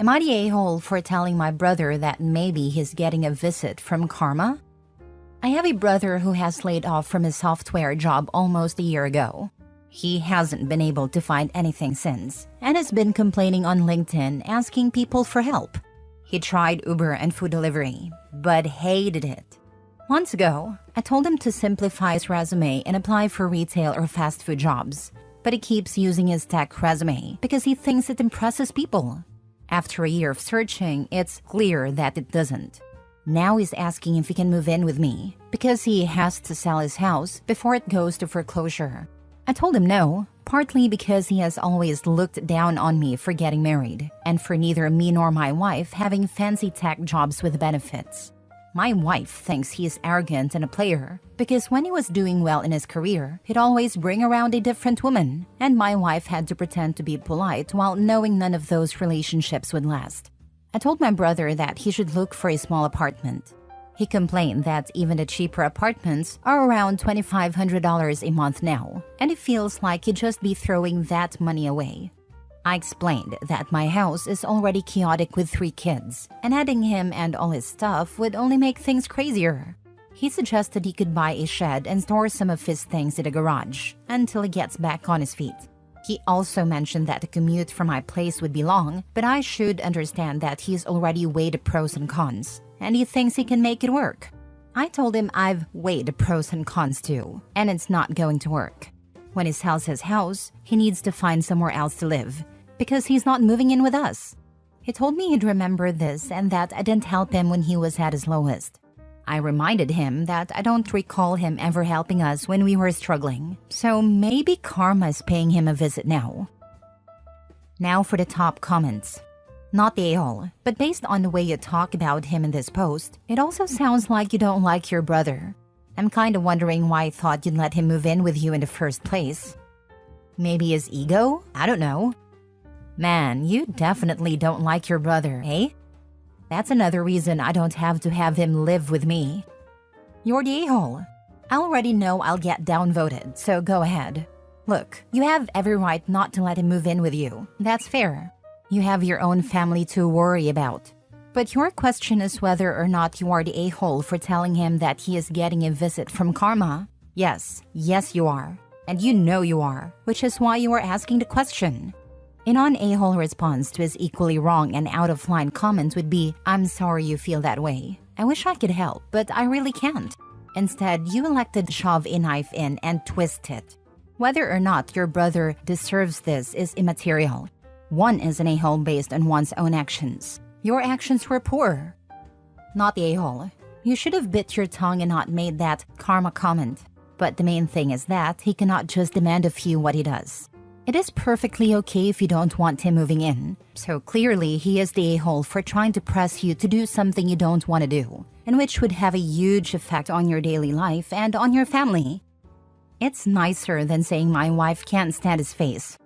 Am I the a-hole for telling my brother that maybe he's getting a visit from karma? I have a brother who has laid off from his software job almost a year ago. He hasn't been able to find anything since, and has been complaining on LinkedIn asking people for help. He tried Uber and food delivery, but hated it. Months ago, I told him to simplify his resume and apply for retail or fast food jobs, but he keeps using his tech resume because he thinks it impresses people. After a year of searching, it's clear that it doesn't. Now he's asking if he can move in with me because he has to sell his house before it goes to foreclosure. I told him no, partly because he has always looked down on me for getting married, and for neither me nor my wife having fancy tech jobs with benefits. My wife thinks he is arrogant and a player because when he was doing well in his career, he'd always bring around a different woman, and my wife had to pretend to be polite while knowing none of those relationships would last. I told my brother that he should look for a small apartment. He complained that even the cheaper apartments are around $2,500 a month now, and he feels like he'd just be throwing that money away. I explained that my house is already chaotic with 3 kids, and adding him and all his stuff would only make things crazier. He suggested he could buy a shed and store some of his things in a garage until he gets back on his feet. He also mentioned that the commute from my place would be long, but I should understand that he's already weighed the pros and cons, and he thinks he can make it work. I told him I've weighed the pros and cons too, and it's not going to work. When he sells his house, he needs to find somewhere else to live, because he's not moving in with us. He told me he'd remember this and that I didn't help him when he was at his lowest. I reminded him that I don't recall him ever helping us when we were struggling, so maybe karma is paying him a visit now. Now for the top comments. Not the a-hole, but based on the way you talk about him in this post, it also sounds like you don't like your brother. I'm kinda wondering why I thought you'd let him move in with you in the first place. Maybe his ego? I don't know. Man, you definitely don't like your brother, eh? That's another reason I don't have to have him live with me. You're the a-hole. I already know I'll get downvoted, so go ahead. Look, you have every right not to let him move in with you. That's fair. You have your own family to worry about. But your question is whether or not you are the a-hole for telling him that he is getting a visit from karma. Yes you are. And you know you are, which is why you are asking the question. A non-a-hole response to his equally wrong and out-of-line comment would be, I'm sorry you feel that way. I wish I could help, but I really can't. Instead, you elected to shove a knife in and twist it. Whether or not your brother deserves this is immaterial. One is an a-hole based on one's own actions. Your actions were poor. Not the a-hole. You should have bit your tongue and not made that karma comment. But the main thing is that he cannot just demand of you what he does. It is perfectly okay if you don't want him moving in. So clearly, he is the a-hole for trying to press you to do something you don't want to do, and which would have a huge effect on your daily life and on your family. It's nicer than saying my wife can't stand his face.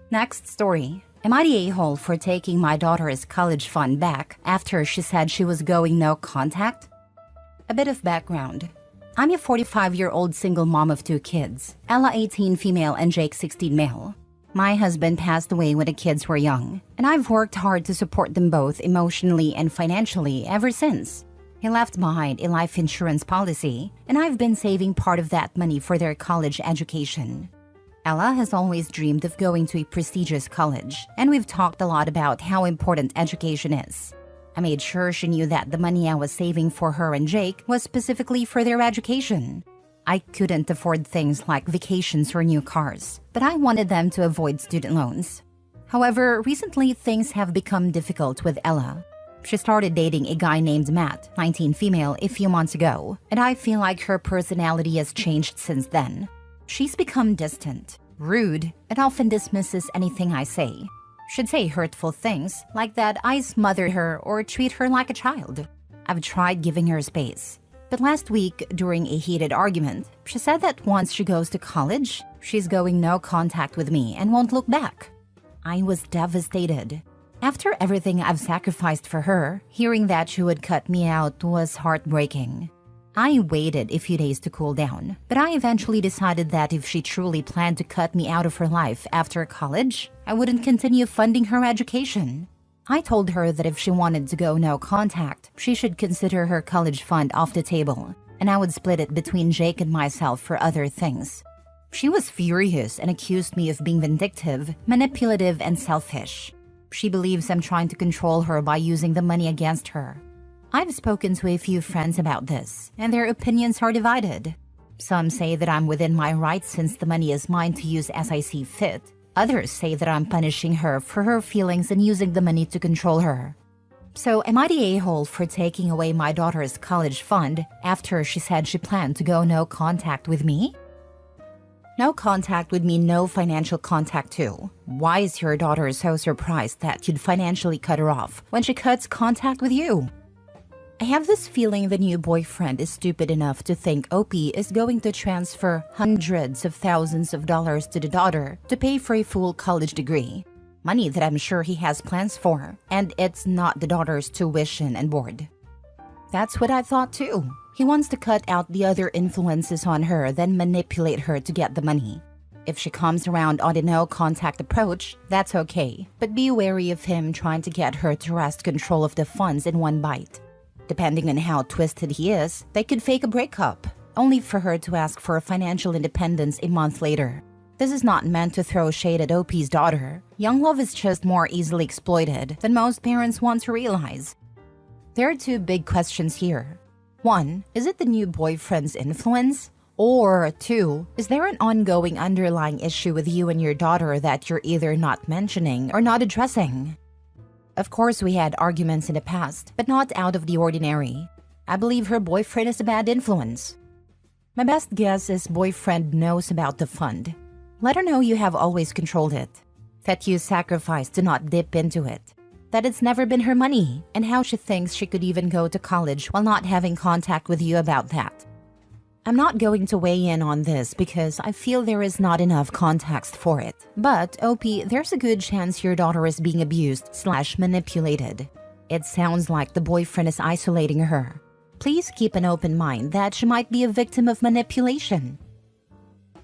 Next story. Am I the a-hole for taking my daughter's college fund back after she said she was going no contact? A bit of background. I'm a 45-year-old single mom of 2 kids, Ella 18 female and Jake 16 male. My husband passed away when the kids were young, and I've worked hard to support them both emotionally and financially ever since. He left behind a life insurance policy, and I've been saving part of that money for their college education. Ella has always dreamed of going to a prestigious college, and we've talked a lot about how important education is. I made sure she knew that the money I was saving for her and Jake was specifically for their education. I couldn't afford things like vacations or new cars, but I wanted them to avoid student loans. However, recently things have become difficult with Ella. She started dating a guy named Matt, 19 female, a few months ago, and I feel like her personality has changed since then. She's become distant, rude, and often dismisses anything I say. She'd say hurtful things, like that I smother her or treat her like a child. I've tried giving her space. But last week, during a heated argument, she said that once she goes to college, she's going no contact with me and won't look back. I was devastated. After everything I've sacrificed for her, hearing that she would cut me out was heartbreaking. I waited a few days to cool down, but I eventually decided that if she truly planned to cut me out of her life after college, I wouldn't continue funding her education. I told her that if she wanted to go no contact, she should consider her college fund off the table, and I would split it between Jake and myself for other things. She was furious and accused me of being vindictive, manipulative, and selfish. She believes I'm trying to control her by using the money against her. I've spoken to a few friends about this, and their opinions are divided. Some say that I'm within my rights since the money is mine to use as I see fit. Others say that I'm punishing her for her feelings and using the money to control her. So am I the a-hole for taking away my daughter's college fund after she said she planned to go no contact with me? No contact would mean no financial contact too. Why is your daughter so surprised that you'd financially cut her off when she cuts contact with you? I have this feeling the new boyfriend is stupid enough to think OP is going to transfer hundreds of thousands of dollars to the daughter to pay for a full college degree. Money that I'm sure he has plans for, and it's not the daughter's tuition and board. That's what I thought too. He wants to cut out the other influences on her, then manipulate her to get the money. If she comes around on the no-contact approach, that's okay, but be wary of him trying to get her to wrest control of the funds in one bite. Depending on how twisted he is, they could fake a breakup, only for her to ask for financial independence a month later. This is not meant to throw shade at OP's daughter. Young love is just more easily exploited than most parents want to realize. There are two big questions here. 1. Is it the new boyfriend's influence? Or 2. Is there an ongoing underlying issue with you and your daughter that you're either not mentioning or not addressing? Of course, we had arguments in the past, but not out of the ordinary. I believe her boyfriend is a bad influence. My best guess is boyfriend knows about the fund. Let her know you have always controlled it, that you sacrificed to not dip into it, that it's never been her money, and how she thinks she could even go to college while not having contact with you about that. I'm not going to weigh in on this because I feel there is not enough context for it. But, OP, there's a good chance your daughter is being abused/manipulated. It sounds like the boyfriend is isolating her. Please keep an open mind that she might be a victim of manipulation.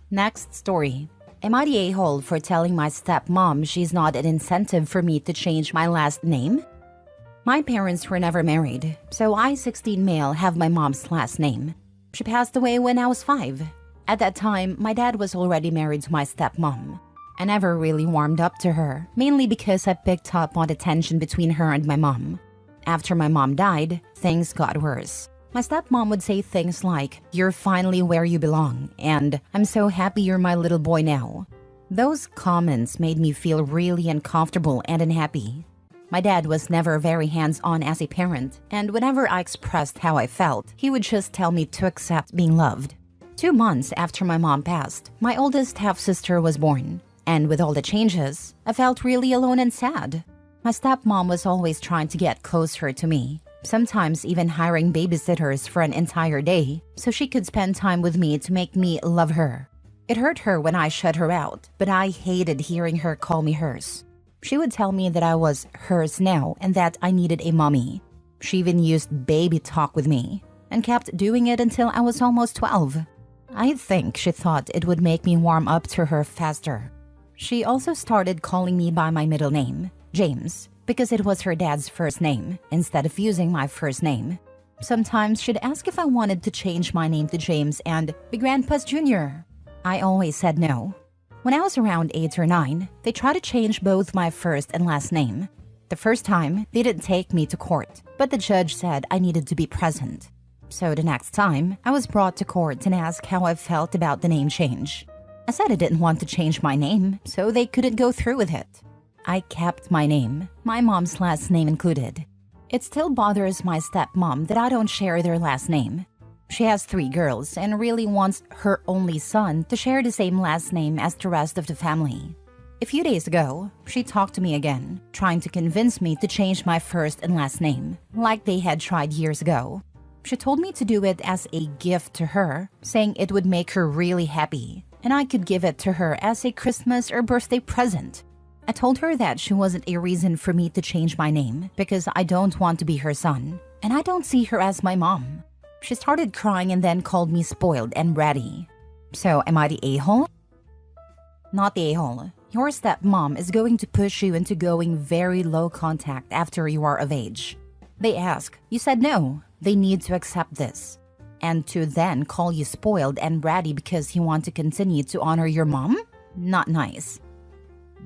Next story. Am I the a-hole for telling my stepmom she's not an incentive for me to change my last name? My parents were never married, so I, 16 male, have my mom's last name. She passed away when I was 5. At that time, my dad was already married to my stepmom. I never really warmed up to her, mainly because I picked up on the tension between her and my mom. After my mom died, things got worse. My stepmom would say things like, "You're finally where you belong," and "I'm so happy you're my little boy now." Those comments made me feel really uncomfortable and unhappy. My dad was never very hands-on as a parent, and whenever I expressed how I felt, he would just tell me to accept being loved. 2 months after my mom passed, my oldest half-sister was born, and with all the changes, I felt really alone and sad. My stepmom was always trying to get closer to me, sometimes even hiring babysitters for an entire day so she could spend time with me to make me love her. It hurt her when I shut her out, but I hated hearing her call me hers. She would tell me that I was hers now and that I needed a mommy. She even used baby talk with me and kept doing it until I was almost 12. I think she thought it would make me warm up to her faster. She also started calling me by my middle name, James, because it was her dad's first name instead of using my first name. Sometimes she'd ask if I wanted to change my name to James and be Grandpa's Jr. I always said no. When I was around 8 or 9, they tried to change both my first and last name. The first time, they didn't take me to court, but the judge said I needed to be present. So the next time, I was brought to court and asked how I felt about the name change. I said I didn't want to change my name, so they couldn't go through with it. I kept my name, my mom's last name included. It still bothers my stepmom that I don't share their last name. She has 3 girls and really wants her only son to share the same last name as the rest of the family. A few days ago, she talked to me again, trying to convince me to change my first and last name, like they had tried years ago. She told me to do it as a gift to her, saying it would make her really happy, and I could give it to her as a Christmas or birthday present. I told her that she wasn't a reason for me to change my name because I don't want to be her son, and I don't see her as my mom. She started crying and then called me spoiled and bratty. So am I the a-hole? Not the a-hole. Your stepmom is going to push you into going very low contact after you are of age. They ask, you said no. They need to accept this. And to then call you spoiled and bratty because he wants to continue to honor your mom? Not nice.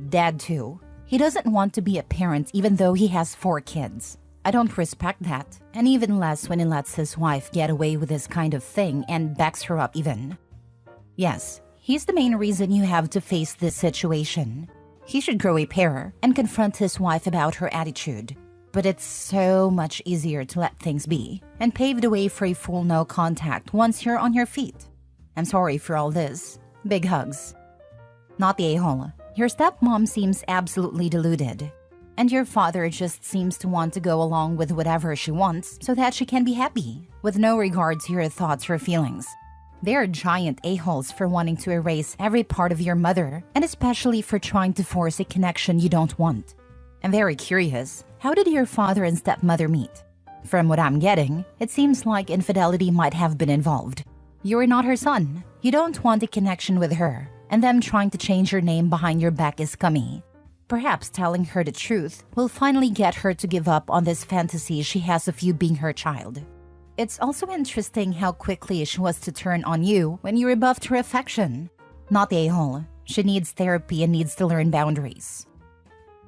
Dad too. He doesn't want to be a parent even though he has 4 kids. I don't respect that, and even less when he lets his wife get away with this kind of thing and backs her up even. Yes, he's the main reason you have to face this situation. He should grow a pair and confront his wife about her attitude. But it's so much easier to let things be and pave the way for a full no contact once you're on your feet. I'm sorry for all this. Big hugs. Not the a-hole. Your stepmom seems absolutely deluded. And your father just seems to want to go along with whatever she wants so that she can be happy, with no regard to your thoughts or feelings. They are giant a-holes for wanting to erase every part of your mother, and especially for trying to force a connection you don't want. I'm very curious, how did your father and stepmother meet? From what I'm getting, it seems like infidelity might have been involved. You're not her son. You don't want a connection with her, and them trying to change your name behind your back is scummy. Perhaps telling her the truth will finally get her to give up on this fantasy she has of you being her child. It's also interesting how quickly she was to turn on you when you rebuffed her affection. Not the a-hole. She needs therapy and needs to learn boundaries.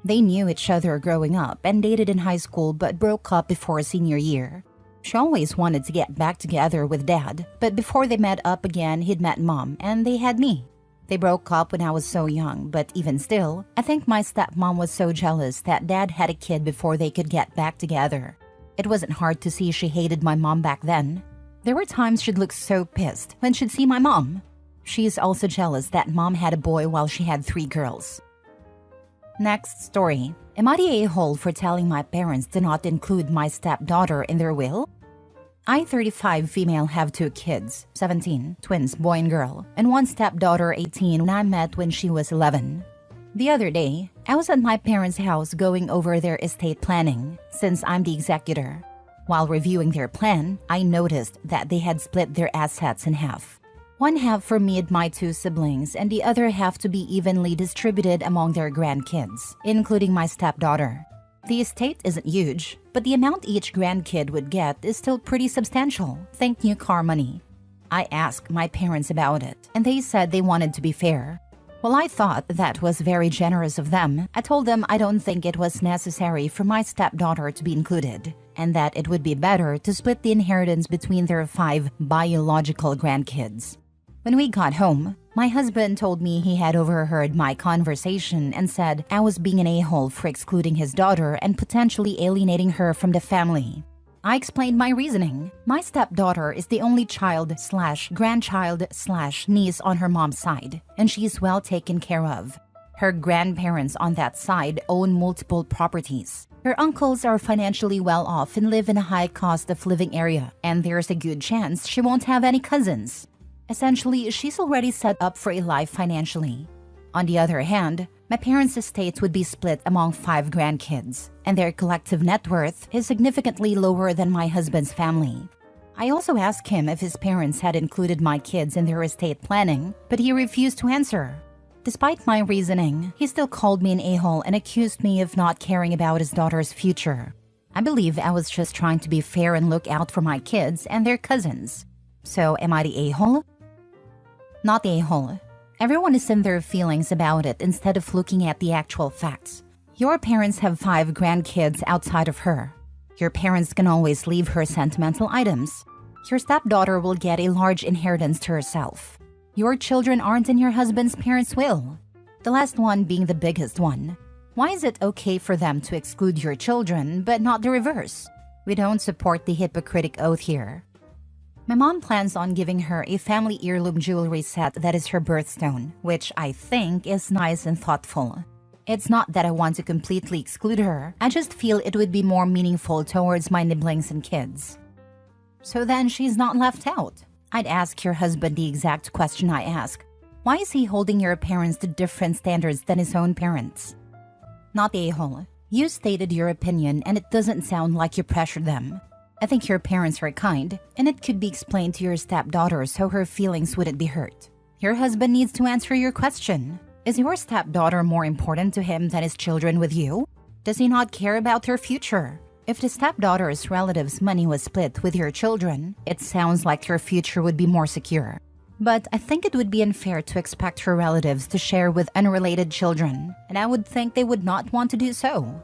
They knew each other growing up and dated in high school but broke up before senior year. She always wanted to get back together with Dad, but before they met up again, he'd met Mom and they had me. They broke up when I was so young, but even still, I think my stepmom was so jealous that Dad had a kid before they could get back together. It wasn't hard to see she hated my mom back then. There were times she'd look so pissed when she'd see my mom. She's also jealous that Mom had a boy while she had 3 girls. Next story. Am I the a-hole for telling my parents to not include my stepdaughter in their will? I, 35 female, have 2 kids, 17, twins, boy and girl, and 1 stepdaughter, 18, when I met when she was 11. The other day, I was at my parents' house going over their estate planning, since I'm the executor. While reviewing their plan, I noticed that they had split their assets in half. 1 half for me and my 2 siblings, and the other half to be evenly distributed among their grandkids, including my stepdaughter. The estate isn't huge, but the amount each grandkid would get is still pretty substantial, thank new car money. I asked my parents about it, and they said they wanted to be fair. While I thought that was very generous of them, I told them I don't think it was necessary for my stepdaughter to be included, and that it would be better to split the inheritance between their 5 biological grandkids. When we got home, my husband told me he had overheard my conversation and said I was being an a-hole for excluding his daughter and potentially alienating her from the family. I explained my reasoning. My stepdaughter is the only child/grandchild/niece on her mom's side, and she's well taken care of. Her grandparents on that side own multiple properties. Her uncles are financially well off and live in a high cost of living area, and there's a good chance she won't have any cousins. Essentially, she's already set up for a life financially. On the other hand, my parents' estates would be split among 5 grandkids, and their collective net worth is significantly lower than my husband's family. I also asked him if his parents had included my kids in their estate planning, but he refused to answer. Despite my reasoning, he still called me an a-hole and accused me of not caring about his daughter's future. I believe I was just trying to be fair and look out for my kids and their cousins. So am I the a-hole? Not the a-hole. Everyone is in their feelings about it instead of looking at the actual facts. Your parents have 5 grandkids outside of her. Your parents can always leave her sentimental items. Your stepdaughter will get a large inheritance to herself. Your children aren't in your husband's parents' will. The last one being the biggest one. Why is it okay for them to exclude your children, but not the reverse? We don't support the Hippocratic Oath here. My mom plans on giving her a family heirloom jewelry set that is her birthstone, which I think is nice and thoughtful. It's not that I want to completely exclude her, I just feel it would be more meaningful towards my nibblings and kids. So then she's not left out. I'd ask your husband the exact question I ask. Why is he holding your parents to different standards than his own parents? Not the a-hole. You stated your opinion and it doesn't sound like you pressured them. I think your parents are kind, and it could be explained to your stepdaughter so her feelings wouldn't be hurt. Your husband needs to answer your question. Is your stepdaughter more important to him than his children with you? Does he not care about their future? If the stepdaughter's relatives' money was split with your children, it sounds like your future would be more secure. But I think it would be unfair to expect her relatives to share with unrelated children, and I would think they would not want to do so.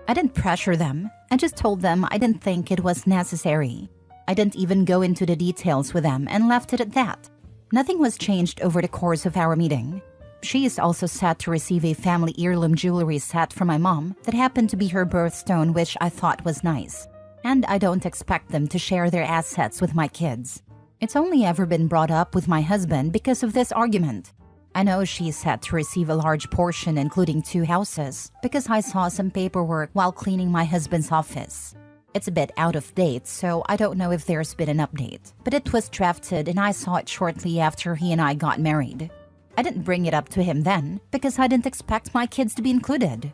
I didn't pressure them. I just told them I didn't think it was necessary. I didn't even go into the details with them and left it at that. Nothing was changed over the course of our meeting. She is also set to receive a family heirloom jewelry set from my mom that happened to be her birthstone, which I thought was nice. And I don't expect them to share their assets with my kids. It's only ever been brought up with my husband because of this argument. I know she's set to receive a large portion, including 2 houses, because I saw some paperwork while cleaning my husband's office. It's a bit out of date, so I don't know if there's been an update, but it was drafted and I saw it shortly after he and I got married. I didn't bring it up to him then because I didn't expect my kids to be included.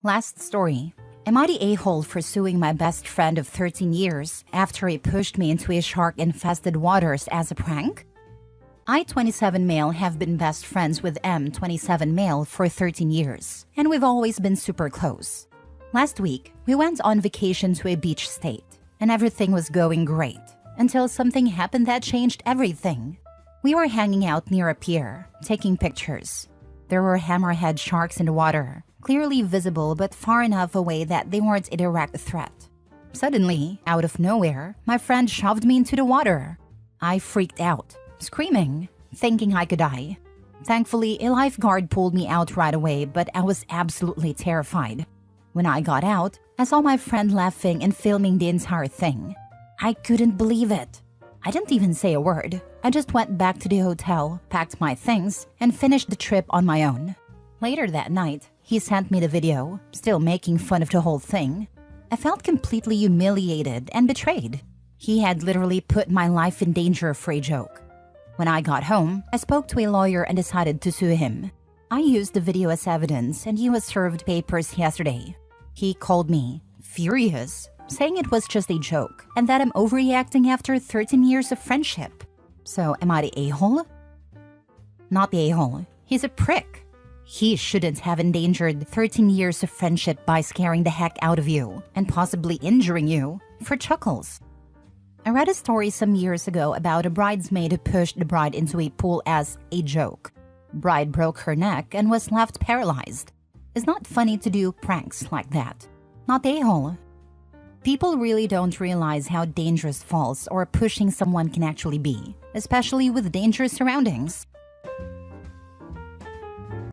Last story. Am I the a-hole for suing my best friend of 13 years after he pushed me into his shark-infested waters as a prank? I, 27 male, have been best friends with M, 27 male, for 13 years, and we've always been super close. Last week, we went on vacation to a beach state, and everything was going great, until something happened that changed everything. We were hanging out near a pier, taking pictures. There were hammerhead sharks in the water, clearly visible but far enough away that they weren't a direct threat. Suddenly, out of nowhere, my friend shoved me into the water. I freaked out, screaming, thinking I could die. Thankfully, a lifeguard pulled me out right away, but I was absolutely terrified. When I got out, I saw my friend laughing and filming the entire thing. I couldn't believe it. I didn't even say a word. I just went back to the hotel, packed my things, and finished the trip on my own. Later that night, he sent me the video, still making fun of the whole thing. I felt completely humiliated and betrayed. He had literally put my life in danger for a joke. When I got home, I spoke to a lawyer and decided to sue him. I used the video as evidence and he was served papers yesterday. He called me furious, saying it was just a joke and that I'm overreacting after 13 years of friendship. So am I the a-hole? Not the a-hole. He's a prick. He shouldn't have endangered 13 years of friendship by scaring the heck out of you and possibly injuring you for chuckles. I read a story some years ago about a bridesmaid who pushed the bride into a pool as a joke. Bride broke her neck and was left paralyzed. It's not funny to do pranks like that. Not the a-hole. People really don't realize how dangerous falls or pushing someone can actually be, especially with dangerous surroundings.